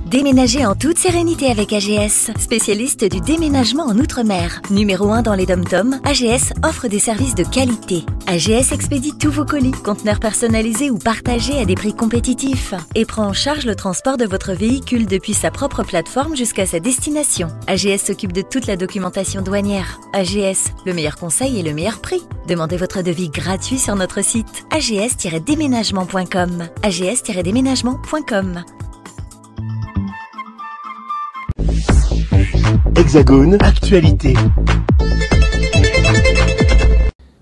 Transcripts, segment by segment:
Déménagez en toute sérénité avec AGS, spécialiste du déménagement en Outre-mer. Numéro 1 dans les dom-toms, AGS offre des services de qualité. AGS expédie tous vos colis, conteneurs personnalisés ou partagés à des prix compétitifs et prend en charge le transport de votre véhicule depuis sa propre plateforme jusqu'à sa destination. AGS s'occupe de toute la documentation douanière. AGS, le meilleur conseil et le meilleur prix. Demandez votre devis gratuit sur notre site ags-déménagement.com. ags-déménagement.com. Hexagone Actualité.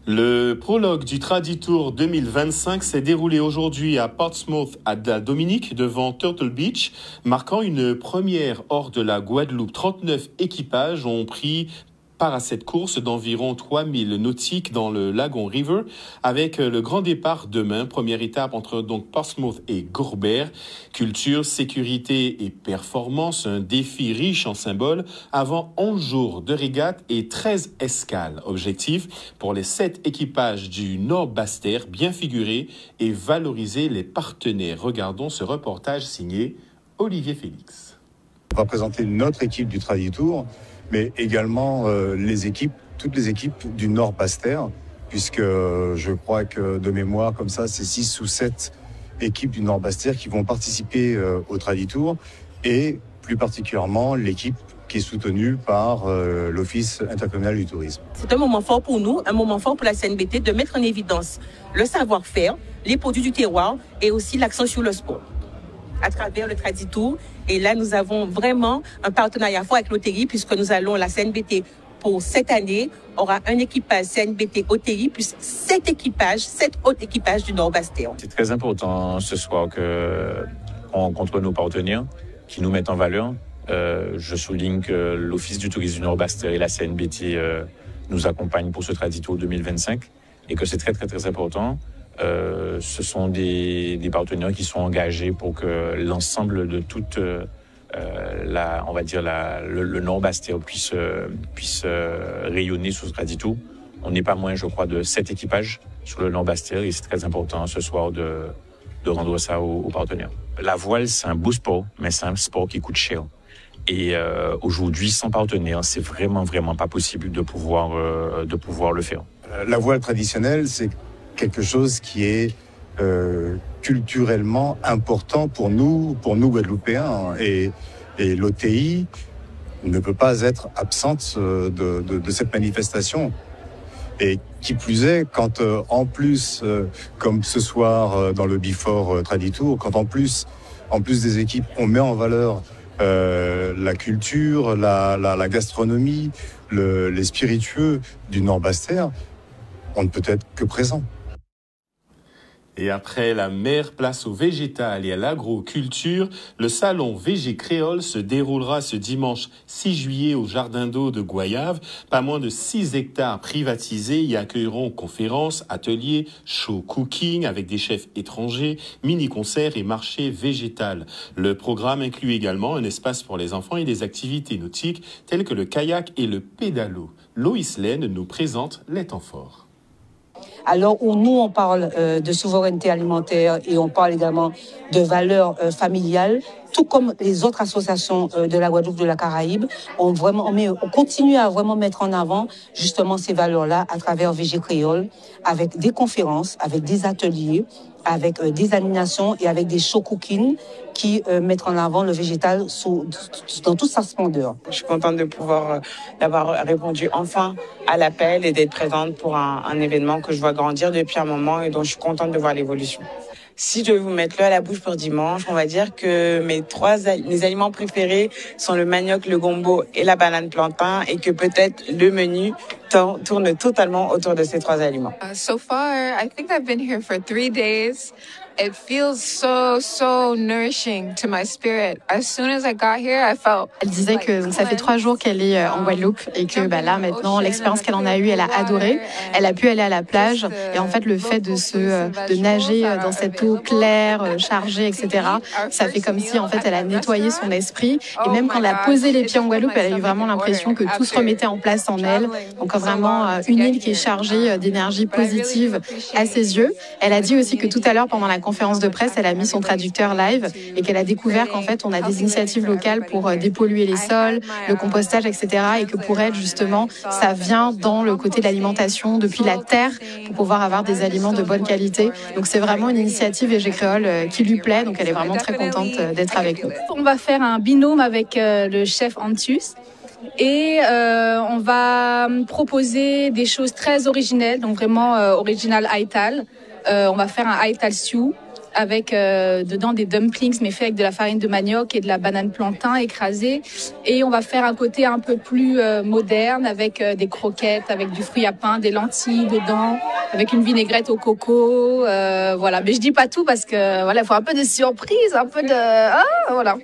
Le prologue du Traditour 2025 s'est déroulé aujourd'hui à Portsmouth à la Dominique devant Turtle Beach, marquant une première hors de la Guadeloupe. 39 équipages ont pris part à cette course d'environ 3000 nautiques dans le Lagon River avec le grand départ demain. Première étape entre donc Portsmouth et Gourbert. Culture, sécurité et performance, un défi riche en symboles avant 11 jours de régate et 13 escales. Objectif pour les 7 équipages du Nord-Basse-Terre, bien figurer et valoriser les partenaires. Regardons ce reportage signé Olivier Félix. On va présenter notre équipe du Traditour, mais également toutes les équipes du Nord-Basse-Terre, puisque je crois que de mémoire, comme ça, c'est 6 ou 7 équipes du Nord-Basse-Terre qui vont participer au Traditour, et plus particulièrement l'équipe qui est soutenue par l'Office intercommunal du tourisme. C'est un moment fort pour nous, un moment fort pour la CNBT de mettre en évidence le savoir-faire, les produits du terroir et aussi l'accent sur le sport à travers le Traditour. Et là, nous avons vraiment un partenariat fort avec l'OTI, puisque nous allons, la CNBT, pour cette année, aura un équipage CNBT OTI, plus 7 autres équipages du Nord-Basse-Terre. C'est très important ce soir qu'on rencontre nos partenaires qui nous mettent en valeur. Je souligne que l'Office du tourisme du Nord-Basse-Terre et la CNBT nous accompagnent pour ce Traditour 2025 et que c'est très, très, très important. Ce sont des partenaires qui sont engagés pour que l'ensemble de toute le Nord-Basse-Terre puisse rayonner sur ce Traditour. On n'est pas moins, je crois, de 7 équipages sur le Nord-Basse-Terre et c'est très important ce soir de rendre ça aux partenaires. La voile, c'est un beau sport, mais c'est un sport qui coûte cher. Et aujourd'hui, sans partenaire, c'est vraiment, vraiment pas possible de pouvoir le faire. La voile traditionnelle, c'est quelque chose qui est culturellement important pour nous Guadeloupéens. Et l'OTI ne peut pas être absente de cette manifestation. Et qui plus est, quand en plus, comme ce soir dans le Before Traditour, quand en plus des équipes, on met en valeur la culture, la gastronomie, les spiritueux du Nord-Basse-Terre, on ne peut être que présent. Et après la mer, place au végétal et à l'agroculture, le salon Végé Créole se déroulera ce dimanche 6 juillet au Jardin d'eau de Goyave. Pas moins de 6 hectares privatisés y accueilleront conférences, ateliers, show cooking avec des chefs étrangers, mini-concerts et marchés végétal. Le programme inclut également un espace pour les enfants et des activités nautiques telles que le kayak et le pédalo. Loïs Laine nous présente les temps forts. Alors où nous, on parle de souveraineté alimentaire et on parle également de valeurs familiales, tout comme les autres associations de la Guadeloupe, de la Caraïbe, on continue à vraiment mettre en avant justement ces valeurs-là à travers Végé Créole, avec des conférences, avec des ateliers, avec des animations et avec des show cooking qui mettent en avant le végétal dans toute sa splendeur. Je suis contente d'avoir répondu enfin à l'appel et d'être présente pour un événement que je vois grandir depuis un moment et dont je suis contente de voir l'évolution. Si je vais vous mettre l'eau à la bouche pour dimanche, on va dire que mes aliments préférés sont le manioc, le gombo et la banane plantain et que peut-être le menu tourne totalement autour de ces 3 aliments. So far, I think I've been here for 3 days. It feels so nourishing to my spirit. As soon as I got here, I felt. Elle disait que donc, ça fait 3 jours qu'elle est en Guadeloupe et que là maintenant l'expérience qu'elle en a eue, elle a adoré. Elle a pu aller à la plage et en fait le fait de nager dans cette eau claire, chargée, etc. Ça fait comme si en fait elle a nettoyé son esprit et même quand elle a posé les pieds en Guadeloupe, elle a eu vraiment l'impression que tout se remettait en place en elle. Donc vraiment une île qui est chargée d'énergie positive à ses yeux. Elle a dit aussi que tout à l'heure pendant la la conférence de presse, elle a mis son traducteur live et qu'elle a découvert qu'en fait, on a des initiatives locales pour dépolluer les sols, le compostage, etc. Et que pour elle, justement, ça vient dans le côté de l'alimentation, depuis la terre, pour pouvoir avoir des aliments de bonne qualité. Donc c'est vraiment une initiative EG Créole qui lui plaît, donc elle est vraiment très contente d'être avec nous. On va faire un binôme avec le chef Antus. Et on va proposer des choses très originelles, donc vraiment original Aital. On va faire un Aital stew avec dedans des dumplings, mais fait avec de la farine de manioc et de la banane plantain écrasée. Et on va faire un côté un peu plus moderne avec des croquettes, avec du fruit à pain, des lentilles dedans, avec une vinaigrette au coco. Voilà, mais je dis pas tout parce que voilà, il faut un peu de surprise, un peu de voilà.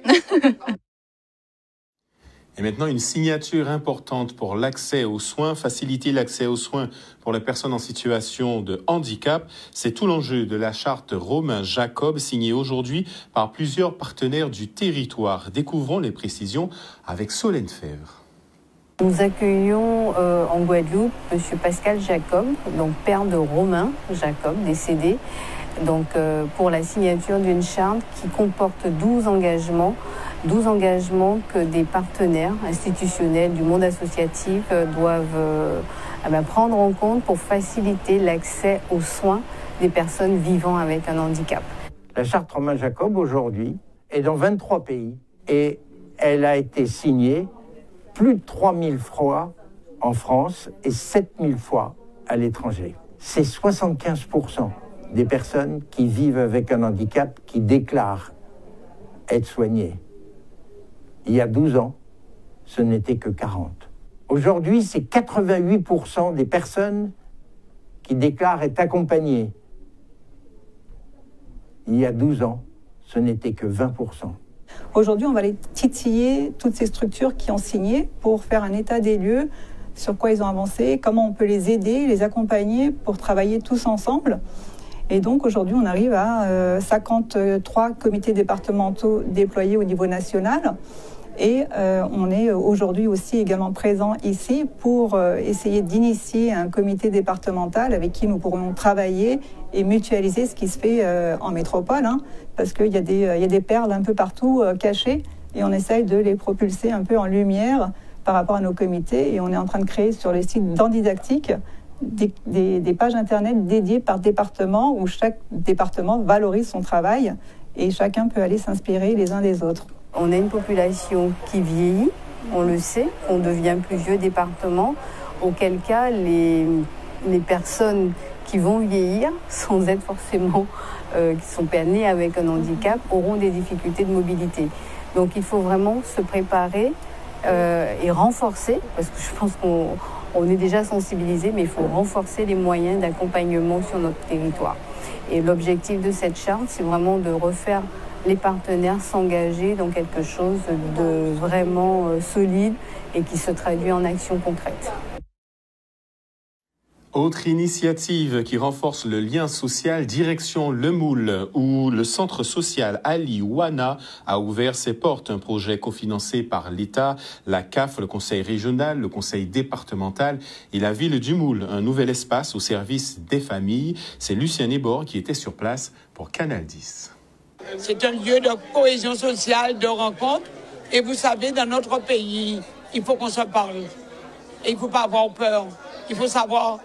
Et maintenant, une signature importante pour l'accès aux soins, faciliter l'accès aux soins pour les personnes en situation de handicap. C'est tout l'enjeu de la charte Romain Jacob, signée aujourd'hui par plusieurs partenaires du territoire. Découvrons les précisions avec Solène Fèvre. Nous accueillons en Guadeloupe M. Pascal Jacob, donc père de Romain Jacob, décédé. Donc pour la signature d'une charte qui comporte 12 engagements que des partenaires institutionnels du monde associatif doivent prendre en compte pour faciliter l'accès aux soins des personnes vivant avec un handicap. La charte Romain Jacob aujourd'hui est dans 23 pays et elle a été signée plus de 3000 fois en France et 7000 fois à l'étranger. C'est 75% des personnes qui vivent avec un handicap qui déclarent être soignées. Il y a 12 ans, ce n'était que 40. Aujourd'hui, c'est 88% des personnes qui déclarent être accompagnées. Il y a 12 ans, ce n'était que 20%. Aujourd'hui, on va aller titiller toutes ces structures qui ont signé pour faire un état des lieux sur quoi ils ont avancé, comment on peut les aider, les accompagner pour travailler tous ensemble. Et donc aujourd'hui, on arrive à 53 comités départementaux déployés au niveau national. Et on est aujourd'hui aussi également présent ici pour essayer d'initier un comité départemental avec qui nous pourrons travailler et mutualiser ce qui se fait en métropole, parce qu'il y a des perles un peu partout cachées et on essaye de les propulser un peu en lumière par rapport à nos comités. Et on est en train de créer sur le site d'Andidactique des pages internet dédiées par département où chaque département valorise son travail et chacun peut aller s'inspirer les uns des autres. On a une population qui vieillit, on le sait, on devient plus vieux département, auquel cas les personnes qui vont vieillir, sans être forcément, qui sont nés avec un handicap, auront des difficultés de mobilité. Donc il faut vraiment se préparer et renforcer, parce que je pense qu'on est déjà sensibilisé, mais il faut renforcer les moyens d'accompagnement sur notre territoire. Et l'objectif de cette charte, c'est vraiment de refaire les partenaires s'engager dans quelque chose de vraiment solide et qui se traduit en action concrète. Autre initiative qui renforce le lien social, direction Le Moule, où le centre social Ali Wana a ouvert ses portes. Un projet cofinancé par l'État, la CAF, le Conseil régional, le Conseil départemental et la ville du Moule. Un nouvel espace au service des familles. C'est Lucien Nébor qui était sur place pour Canal 10. C'est un lieu de cohésion sociale, de rencontre. Et vous savez, dans notre pays, il faut qu'on se parle. Et il ne faut pas avoir peur. Il faut savoir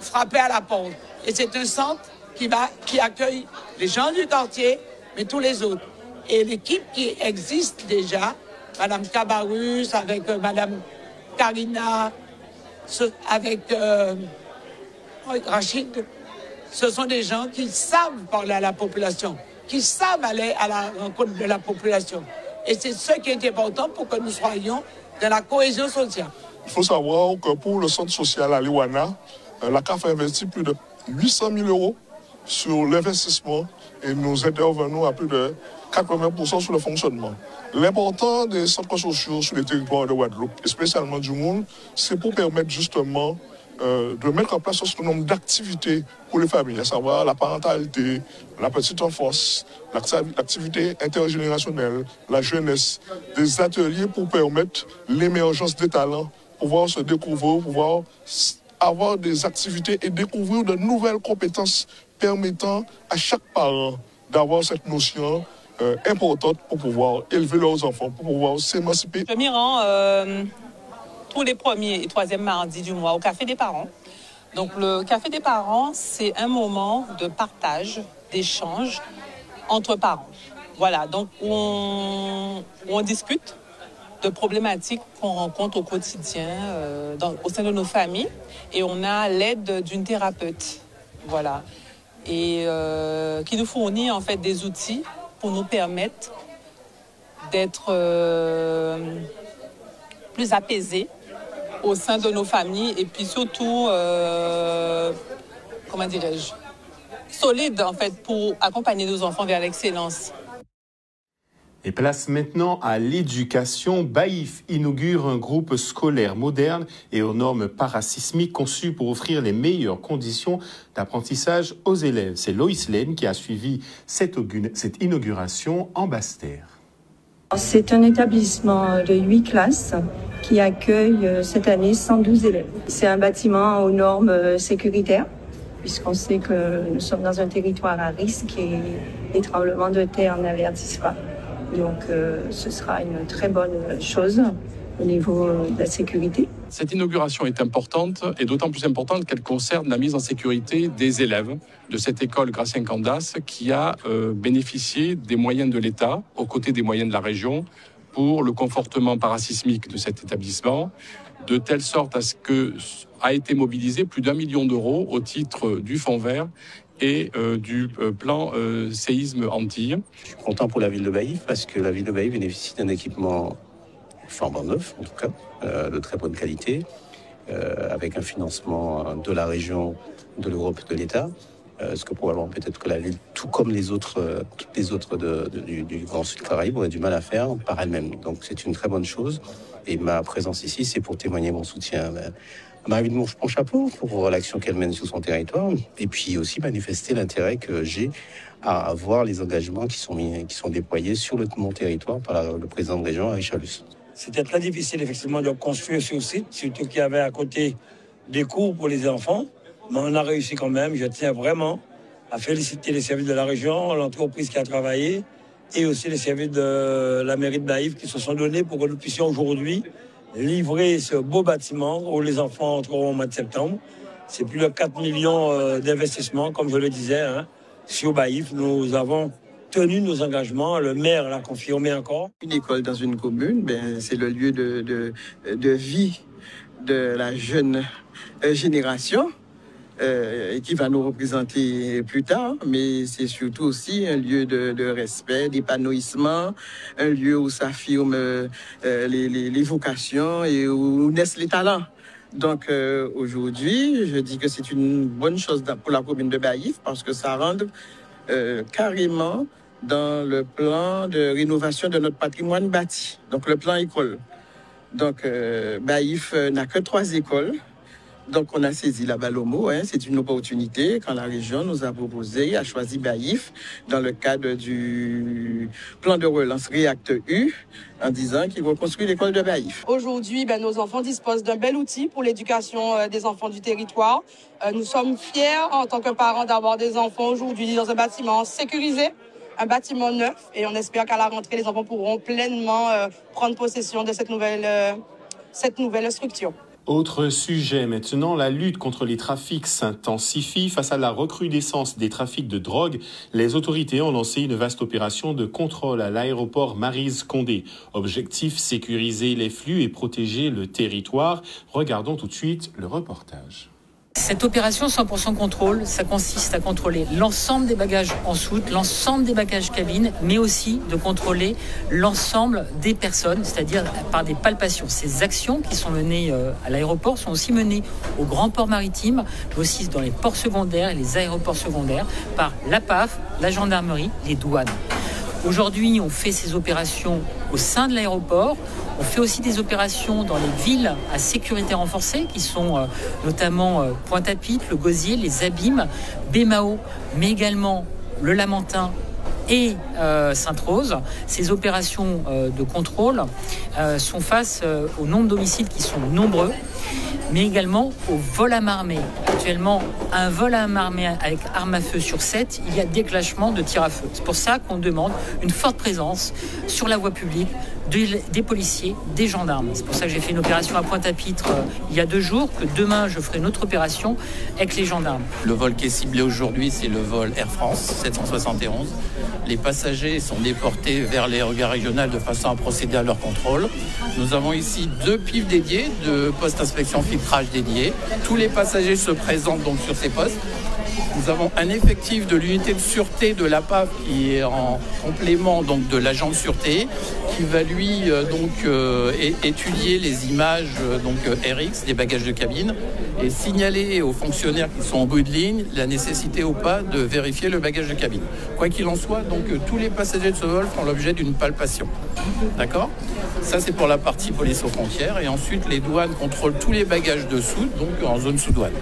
frapper à la porte. Et c'est un centre qui accueille les gens du quartier, mais tous les autres. Et l'équipe qui existe déjà, Madame Cabarus, avec Madame Karina, avec Rachid, ce sont des gens qui savent parler à la population, qui savent aller à la rencontre de la population. Et c'est ce qui est important pour que nous soyons dans la cohésion sociale. Il faut savoir que pour le centre social Ali Wana, la CAF a investi plus de 800 000 € sur l'investissement et nous intervenons à plus de 80% sur le fonctionnement. L'important des centres sociaux sur les territoires de Guadeloupe, et spécialement du Moule, c'est pour permettre justement de mettre en place un certain nombre d'activités pour les familles, à savoir la parentalité, la petite enfance, l'activité intergénérationnelle, la jeunesse, des ateliers pour permettre l'émergence des talents, pouvoir se découvrir, pouvoir avoir des activités et découvrir de nouvelles compétences permettant à chaque parent d'avoir cette notion importante pour pouvoir élever leurs enfants, pour pouvoir s'émanciper. Je m'y rends tous les premiers et troisièmes mardis du mois au Café des parents. Donc le Café des parents, c'est un moment de partage, d'échange entre parents. Voilà, donc on discute de problématiques qu'on rencontre au quotidien au sein de nos familles et on a l'aide d'une thérapeute, voilà, et qui nous fournit en fait des outils pour nous permettre d'être plus apaisés au sein de nos familles et puis surtout, comment dirais-je, solides en fait pour accompagner nos enfants vers l'excellence. Et place maintenant à l'éducation. Baïf inaugure un groupe scolaire moderne et aux normes parasismiques conçu pour offrir les meilleures conditions d'apprentissage aux élèves. C'est Loïs Lane qui a suivi cette inauguration en Basse-Terre. C'est un établissement de 8 classes qui accueille cette année 112 élèves. C'est un bâtiment aux normes sécuritaires, puisqu'on sait que nous sommes dans un territoire à risque et les tremblements de terre n'avertissent pas. Donc ce sera une très bonne chose au niveau de la sécurité. Cette inauguration est importante et d'autant plus importante qu'elle concerne la mise en sécurité des élèves de cette école Gratien Candas qui a bénéficié des moyens de l'État aux côtés des moyens de la région pour le confortement parasismique de cet établissement, de telle sorte à ce que a été mobilisé plus d'1 million d'euros au titre du Fonds vert et du plan séisme Antilles. Je suis content pour la ville de Baïf parce que la ville de Baïf bénéficie d'un équipement flambant neuf, en tout cas, de très bonne qualité, avec un financement de la région, de l'Europe et de l'État. Ce que probablement peut-être que la ville, tout comme toutes les autres du Grand Sud Caraïbe, aurait du mal à faire par elle-même. Donc c'est une très bonne chose. Et ma présence ici, c'est pour témoigner mon soutien à Marie de mon chapeau pour l'action qu'elle mène sur son territoire, et puis aussi manifester l'intérêt que j'ai à voir les engagements qui sont déployés sur mon territoire par le président de région, Henri Chalus. C'était très difficile effectivement de construire ce site, surtout qu'il y avait à côté des cours pour les enfants, mais on a réussi quand même. Je tiens vraiment à féliciter les services de la région, l'entreprise qui a travaillé, et aussi les services de la mairie de Baïf qui se sont donnés pour que nous puissions aujourd'hui livrer ce beau bâtiment où les enfants entreront au mois de septembre. C'est plus de 4 millions d'investissements, comme je le disais, sur Baïf. Nous avons tenu nos engagements, le maire l'a confirmé encore. Une école dans une commune, c'est le lieu de vie de la jeune génération qui va nous représenter plus tard, mais c'est surtout aussi un lieu de respect, d'épanouissement, un lieu où s'affirment les vocations et où naissent les talents. Donc aujourd'hui, je dis que c'est une bonne chose pour la commune de Baïf parce que ça rentre carrément dans le plan de rénovation de notre patrimoine bâti, donc le plan école. Donc Baïf n'a que 3 écoles. Donc, on a saisi la balle au mot. C'est une opportunité quand la région nous a proposé, a choisi Baïf dans le cadre du plan de relance REACT-U en disant qu'il reconstruit l'école de Baïf. Aujourd'hui, nos enfants disposent d'un bel outil pour l'éducation des enfants du territoire. Nous sommes fiers en tant que parents d'avoir des enfants aujourd'hui dans un bâtiment sécurisé, un bâtiment neuf. Et on espère qu'à la rentrée, les enfants pourront pleinement prendre possession de cette nouvelle structure. Autre sujet maintenant, la lutte contre les trafics s'intensifie. Face à la recrudescence des trafics de drogue, les autorités ont lancé une vaste opération de contrôle à l'aéroport Maryse-Condé. Objectif, sécuriser les flux et protéger le territoire. Regardons tout de suite le reportage. Cette opération 100% contrôle, ça consiste à contrôler l'ensemble des bagages en soute, l'ensemble des bagages cabines, mais aussi de contrôler l'ensemble des personnes, c'est-à-dire par des palpations. Ces actions qui sont menées à l'aéroport sont aussi menées au grand port maritime, mais aussi dans les ports secondaires et les aéroports secondaires, par la PAF, la gendarmerie, les douanes. Aujourd'hui, on fait ces opérations au sein de l'aéroport. On fait aussi des opérations dans les villes à sécurité renforcée, qui sont notamment Pointe-à-Pitre, le Gosier, les Abîmes, Bémao, mais également le Lamentin et Sainte-Rose. Ces opérations de contrôle sont face au nombre d'homicides qui sont nombreux, mais également au vol à main armée. Actuellement, un vol à main armée avec arme à feu sur 7, il y a déclenchement de tir à feu. C'est pour ça qu'on demande une forte présence sur la voie publique des policiers, des gendarmes. C'est pour ça que j'ai fait une opération à Pointe-à-Pitre il y a 2 jours, que demain je ferai une autre opération avec les gendarmes. Le vol qui est ciblé aujourd'hui, c'est le vol Air France 771. Les passagers sont déportés vers les gares régionales de façon à procéder à leur contrôle. Nous avons ici 2 PIF dédiés, 2 postes inspection filtrage dédiés. Tous les passagers se présentent donc sur ces postes. Nous avons un effectif de l'unité de sûreté de l'APAF qui est en complément donc de l'agent de sûreté qui va lui étudier les images RX des bagages de cabine et signaler aux fonctionnaires qui sont en bout de ligne la nécessité ou pas de vérifier le bagage de cabine. Quoi qu'il en soit, donc tous les passagers de ce vol font l'objet d'une palpation. D'accord ? Ça c'est pour la partie police aux frontières et ensuite les douanes contrôlent tous les bagages de soute donc en zone sous douane.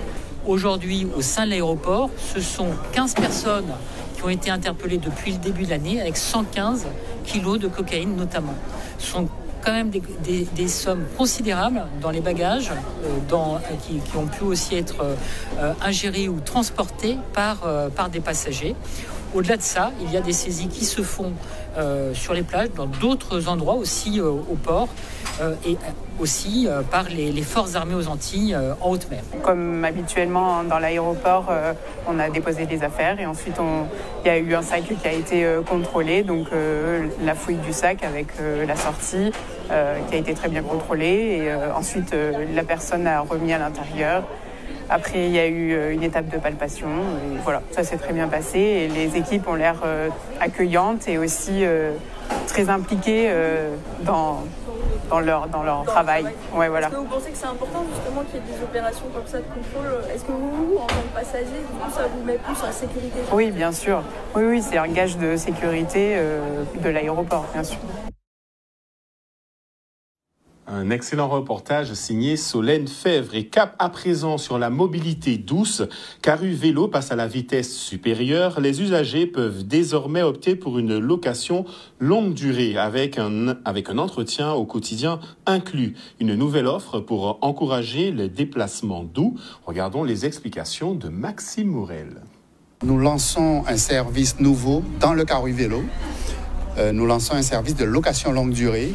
Aujourd'hui, au sein de l'aéroport, ce sont 15 personnes qui ont été interpellées depuis le début de l'année avec 115 kilos de cocaïne notamment. Ce sont quand même des sommes considérables dans les bagages qui ont pu aussi être ingérés ou transportés par des passagers. Au-delà de ça, il y a des saisies qui se font sur les plages, dans d'autres endroits aussi au port et aussi par les forces armées aux Antilles en haute mer. Comme habituellement dans l'aéroport, on a déposé des affaires et ensuite il y a eu un sac qui a été contrôlé, donc la fouille du sac avec la sortie qui a été très bien contrôlée et ensuite la personne a remis à l'intérieur. Après, il y a eu une étape de palpation. Et voilà, ça s'est très bien passé. Et les équipes ont l'air accueillantes et aussi très impliquées dans leur travail. Ouais, voilà. Est-ce que vous pensez que c'est important justement qu'il y ait des opérations comme ça de contrôle ? Est-ce que vous, en tant que passager, ça vous met plus en sécurité ? Oui, bien sûr. Oui, c'est un gage de sécurité de l'aéroport, bien sûr. Un excellent reportage signé Solène Fèvre et cap à présent sur la mobilité douce. Car Vélo passe à la vitesse supérieure. Les usagers peuvent désormais opter pour une location longue durée avec un entretien au quotidien inclus. Une nouvelle offre pour encourager le déplacement doux. Regardons les explications de Maxime Morel. Nous lançons un service nouveau dans le Car Vélo. Nous lançons un service de location longue durée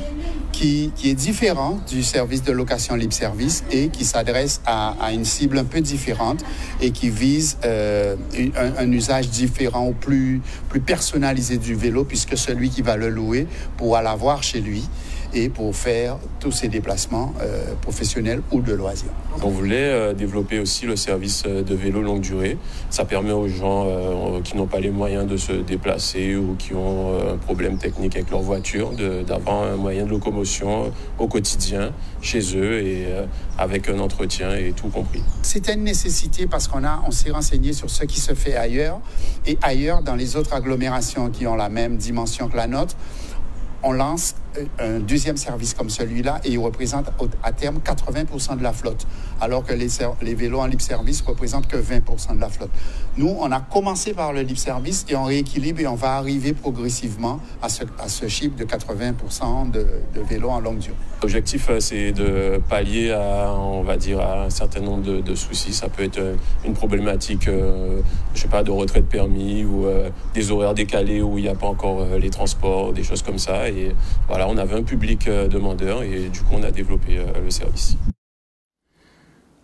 qui est différent du service de location libre service et qui s'adresse à une cible un peu différente et qui vise un usage différent ou plus personnalisé du vélo, puisque celui qui va le louer pourra l'avoir chez lui et pour faire tous ses déplacements professionnels ou de loisirs. On voulait développer aussi le service de vélo longue durée. Ça permet aux gens qui n'ont pas les moyens de se déplacer ou qui ont un problème technique avec leur voiture d'avoir un moyen de locomotion au quotidien chez eux et avec un entretien et tout compris. C'était une nécessité parce qu'on s'est renseigné sur ce qui se fait ailleurs et ailleurs dans les autres agglomérations qui ont la même dimension que la nôtre. On lance un deuxième service comme celui-là et il représente à terme 80% de la flotte, alors que les vélos en libre service représentent que 20% de la flotte. Nous, on a commencé par le libre service et on rééquilibre et on va arriver progressivement à ce chiffre de 80% de vélos en longue durée. L'objectif, c'est de pallier à un certain nombre de soucis. Ça peut être une problématique, de retrait de permis ou des horaires décalés où il n'y a pas encore les transports, des choses comme ça. Et voilà, on avait un public demandeur et du coup, on a développé le service.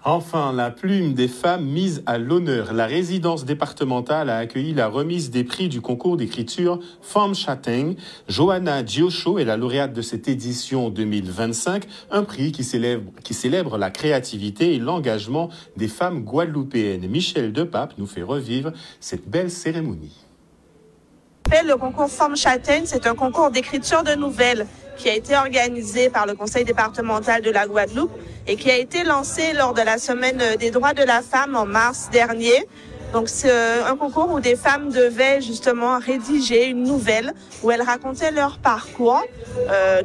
Enfin, la plume des femmes mise à l'honneur. La résidence départementale a accueilli la remise des prix du concours d'écriture Femmes Châtaigne. Johanna Giocho est la lauréate de cette édition 2025, un prix qui célèbre la créativité et l'engagement des femmes guadeloupéennes. Michel Depape nous fait revivre cette belle cérémonie. Le concours Femmes Châtaigne, c'est un concours d'écriture de nouvelles qui a été organisé par le Conseil départemental de la Guadeloupe et qui a été lancé lors de la Semaine des droits de la femme en mars dernier. Donc c'est un concours où des femmes devaient justement rédiger une nouvelle où elles racontaient leur parcours.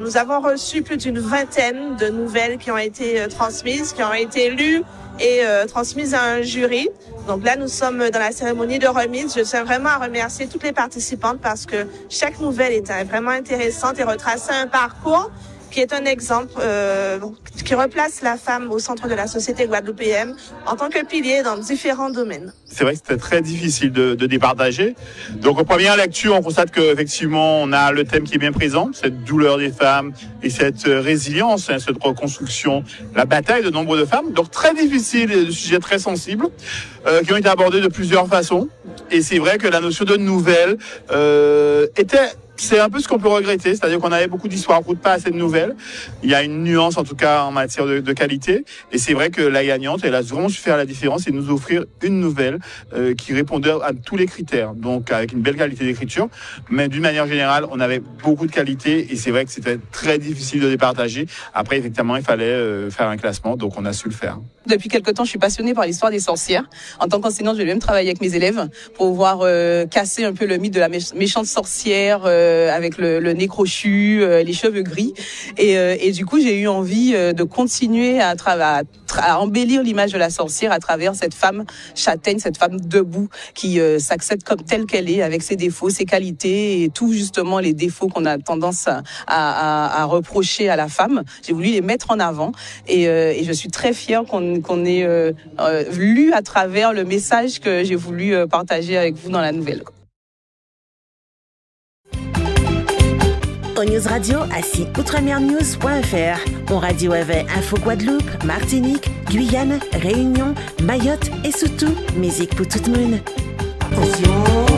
Nous avons reçu plus d'une vingtaine de nouvelles qui ont été transmises, qui ont été lues et transmises à un jury. Donc là, nous sommes dans la cérémonie de remise. Je tiens vraiment à remercier toutes les participantes parce que chaque nouvelle était vraiment intéressante et retraçait un parcours qui est un exemple qui replace la femme au centre de la société guadeloupéenne en tant que pilier dans différents domaines. C'est vrai que c'était très difficile de départager. Donc en première lecture, on constate qu'effectivement, on a le thème qui est bien présent, cette douleur des femmes et cette résilience, cette reconstruction, la bataille de nombre de femmes. Donc très difficile et de sujets très sensibles qui ont été abordés de plusieurs façons. Et c'est vrai que la notion de nouvelle c'est un peu ce qu'on peut regretter, c'est-à-dire qu'on avait beaucoup d'histoires, pas assez de nouvelles. Il y a une nuance, en tout cas, en matière de qualité. Et c'est vrai que la gagnante, elle a vraiment su faire la différence et nous offrir une nouvelle qui répondait à tous les critères. Donc, avec une belle qualité d'écriture. Mais d'une manière générale, on avait beaucoup de qualité et c'est vrai que c'était très difficile de départager. Après, effectivement, il fallait faire un classement, donc on a su le faire. Depuis quelque temps, je suis passionnée par l'histoire des sorcières. En tant qu'enseignante, je vais même travailler avec mes élèves pour pouvoir casser un peu le mythe de la méchante sorcière avec le nez crochu, les cheveux gris. Et du coup, j'ai eu envie de continuer à embellir l'image de la sorcière à travers cette femme châtaigne, cette femme debout qui s'accepte comme telle qu'elle est, avec ses défauts, ses qualités et tout justement les défauts qu'on a tendance à reprocher à la femme. J'ai voulu les mettre en avant et je suis très fière qu'on ait lu à travers le message que j'ai voulu partager avec vous dans la nouvelle. Au News Radio à site outremernews.fr, on radio avec Info Guadeloupe, Martinique, Guyane, Réunion, Mayotte et surtout musique pour tout le monde. Attention.